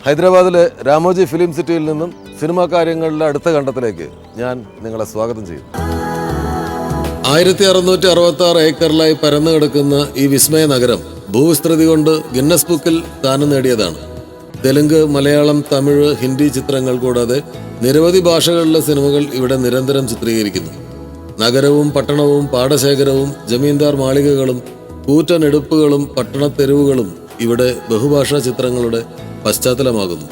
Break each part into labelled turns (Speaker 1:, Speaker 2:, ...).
Speaker 1: ഹൈദരാബാദിലെ രാമോജി ഫിലിം സിറ്റിയിൽ നിന്നും സിനിമാ കാര്യങ്ങളുടെ അടുത്ത ഘട്ടത്തിലേക്ക് ഞാൻ നിങ്ങളെ സ്വാഗതം ചെയ്യും. 1666 ഏക്കറിലായി പരന്നു കിടക്കുന്ന ഈ വിസ്മയ നഗരം ഭൂവിസ്തൃതി കൊണ്ട് ഗിന്നസ് ബുക്കിൽ സ്ഥാനം നേടിയതാണ്. തെലുങ്ക്, മലയാളം, തമിഴ്, ഹിന്ദി ചിത്രങ്ങൾ കൂടാതെ നിരവധി ഭാഷകളിലെ സിനിമകൾ ഇവിടെ നിരന്തരം ചിത്രീകരിക്കുന്നു. നഗരവും പട്ടണവും പാടശേഖരവും ജമീന്ദാർ മാളികകളും കൂറ്റനെടുപ്പുകളും പട്ടണത്തെരുവുകളും ഇവിടെ ബഹുഭാഷാ ചിത്രങ്ങളുടെ പശ്ചാത്തലമാകുന്നു.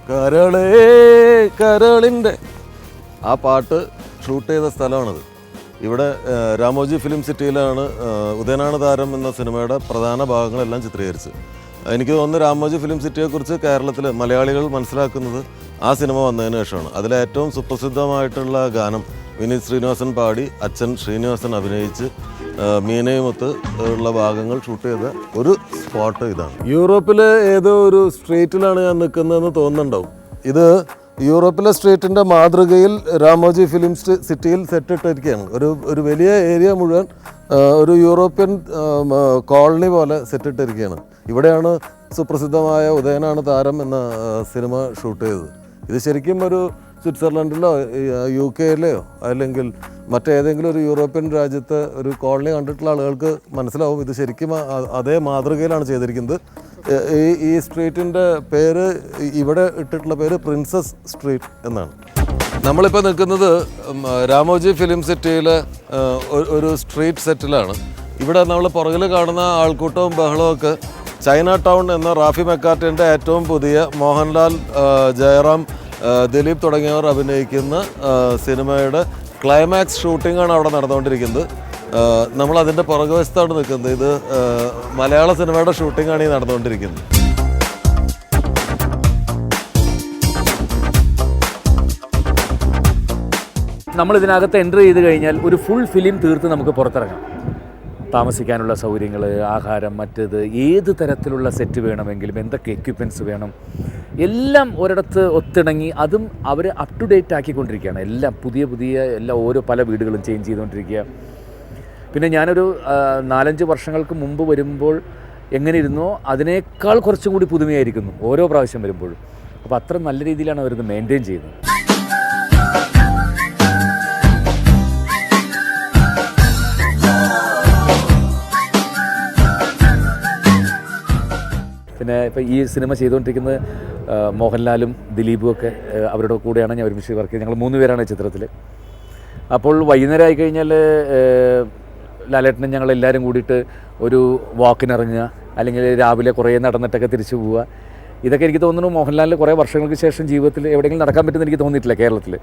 Speaker 1: കരളേ കരളിൻ്റെ ആ പാട്ട് ഷൂട്ട് ചെയ്ത സ്ഥലമാണിത്. ഇവിടെ രാമോജി ഫിലിം സിറ്റിയിലാണ് ഉദയനാണ് താരം എന്ന സിനിമയുടെ പ്രധാന ഭാഗങ്ങളെല്ലാം ചിത്രീകരിച്ചത്. എനിക്ക് തോന്നുന്നു രാമോജി ഫിലിം സിറ്റിയെക്കുറിച്ച് കേരളത്തിൽ മലയാളികൾ മനസ്സിലാക്കുന്നത് ആ സിനിമ വന്നതിന് ശേഷമാണ്. അതിലെ ഏറ്റവും സുപ്രസിദ്ധമായിട്ടുള്ള ഗാനം വിനീത് ശ്രീനിവാസൻ പാടി, അച്ഛൻ ശ്രീനിവാസൻ അഭിനയിച്ച് മീനയുമൊത്ത് ഉള്ള ഭാഗങ്ങൾ ഷൂട്ട് ചെയ്ത ഒരു സ്പോട്ട് ഇതാണ്. യൂറോപ്പിലെ ഏതോ ഒരു സ്ട്രീറ്റിലാണ് ഞാൻ നിൽക്കുന്നതെന്ന് തോന്നുന്നുണ്ടാവും. ഇത് യൂറോപ്പിലെ സ്ട്രീറ്റിൻ്റെ മാതൃകയിൽ രാമോജി ഫിലിം സിറ്റിയിൽ സെറ്റ് ഇട്ടിരിക്കുകയാണ്. ഒരു വലിയ ഏരിയ മുഴുവൻ ഒരു യൂറോപ്യൻ കോളനി പോലെ സെറ്റ് ഇട്ടിരിക്കുകയാണ്. ഇവിടെയാണ് സുപ്രസിദ്ധമായ ഉദയനാണ് താരം എന്ന സിനിമ ഷൂട്ട് ചെയ്തത്. ഇത് ശരിക്കും ഒരു സ്വിറ്റ്സർലൻഡിലോ UK യിലെയോ അല്ലെങ്കിൽ മറ്റേതെങ്കിലും ഒരു യൂറോപ്യൻ രാജ്യത്തെ ഒരു കോളനി കണ്ടിട്ടുള്ള ആളുകൾക്ക് മനസ്സിലാവും ഇത് ശരിക്കും അതേ മാതൃകയിലാണ് ചെയ്തിരിക്കുന്നത്. ഈ സ്ട്രീറ്റിൻ്റെ പേര്, ഇവിടെ ഇട്ടിട്ടുള്ള പേര് പ്രിൻസസ് സ്ട്രീറ്റ് എന്നാണ്. നമ്മളിപ്പോൾ നിൽക്കുന്നത് രാമോജി ഫിലിം സിറ്റിയിലെ ഒരു സ്ട്രീറ്റ് സെറ്റിലാണ്. ഇവിടെ നമ്മൾ പുറകിൽ കാണുന്ന ആൾക്കൂട്ടവും ബഹളവും ഒക്കെ ചൈന ടൗൺ എന്ന റാഫി മെക്കാർട്ടിൻ്റെ ഏറ്റവും പുതിയ മോഹൻലാൽ, ജയറാം, ദിലീപ് തുടങ്ങിയവർ അഭിനയിക്കുന്ന സിനിമയുടെ ക്ലൈമാക്സ് ഷൂട്ടിങ്ങാണ് അവിടെ നടന്നുകൊണ്ടിരിക്കുന്നത്. നമ്മളതിൻ്റെ പുറകുവശത്താണ് നിൽക്കുന്നത്. ഇത് മലയാള സിനിമയുടെ ഷൂട്ടിങ്ങാണ് ഈ നടന്നുകൊണ്ടിരിക്കുന്നത്.
Speaker 2: നമ്മളിതിനകത്ത് എൻ്റർ ചെയ്ത് കഴിഞ്ഞാൽ ഒരു ഫുൾ ഫിലിം തീർത്ത് നമുക്ക് പുറത്തിറങ്ങാം. താമസിക്കാനുള്ള സൗകര്യങ്ങൾ, ആഹാരം, മറ്റേത് ഏത് തരത്തിലുള്ള സെറ്റ് വേണമെങ്കിലും എന്തൊക്കെ എക്യുപ്മെൻറ്റ്സ് വേണം എല്ലാം ഒരിടത്ത് ഒത്തിണങ്ങി അതും അവർ അപ് ടു ഡേറ്റ് ആക്കിക്കൊണ്ടിരിക്കുകയാണ്. എല്ലാം പുതിയ എല്ലാം ഓരോ പല വീടുകളും ചേഞ്ച് ചെയ്തുകൊണ്ടിരിക്കുക. പിന്നെ ഞാനൊരു 4-5 വർഷങ്ങൾക്ക് മുമ്പ് വരുമ്പോൾ എങ്ങനെ ഇരുന്നോ അതിനേക്കാൾ കുറച്ചും കൂടി പുതുമയായിരിക്കുന്നു ഓരോ പ്രാവശ്യം വരുമ്പോഴും. അപ്പോൾ അത്ര നല്ല രീതിയിലാണ് അവരിത് മെയിൻറ്റെയിൻ ചെയ്യുന്നത്. പിന്നെ ഇപ്പോൾ ഈ സിനിമ ചെയ്തുകൊണ്ടിരിക്കുന്നത് മോഹൻലാലും ദിലീപും ഒക്കെ അവരുടെ കൂടെയാണ് ഞാൻ ഒരുമിച്ച് വർക്ക് ചെയ്തത്. ഞങ്ങൾ 3 പേരാണ് ചിത്രത്തിൽ. അപ്പോൾ വൈകുന്നേരം ആയിക്കഴിഞ്ഞാൽ ലാലേട്ടനും ഞങ്ങളെല്ലാവരും കൂടിയിട്ട് ഒരു വാക്കിനിറങ്ങുക, അല്ലെങ്കിൽ രാവിലെ കുറേ നടന്നിട്ടൊക്കെ തിരിച്ചു പോവുക. ഇതൊക്കെ എനിക്ക് തോന്നുന്നു മോഹൻലാലിന് കുറേ വർഷങ്ങൾക്ക് ശേഷം ജീവിതത്തിൽ എവിടെയെങ്കിലും നടക്കാൻ പറ്റുമെന്ന് എനിക്ക് തോന്നിയിട്ടില്ല കേരളത്തിൽ.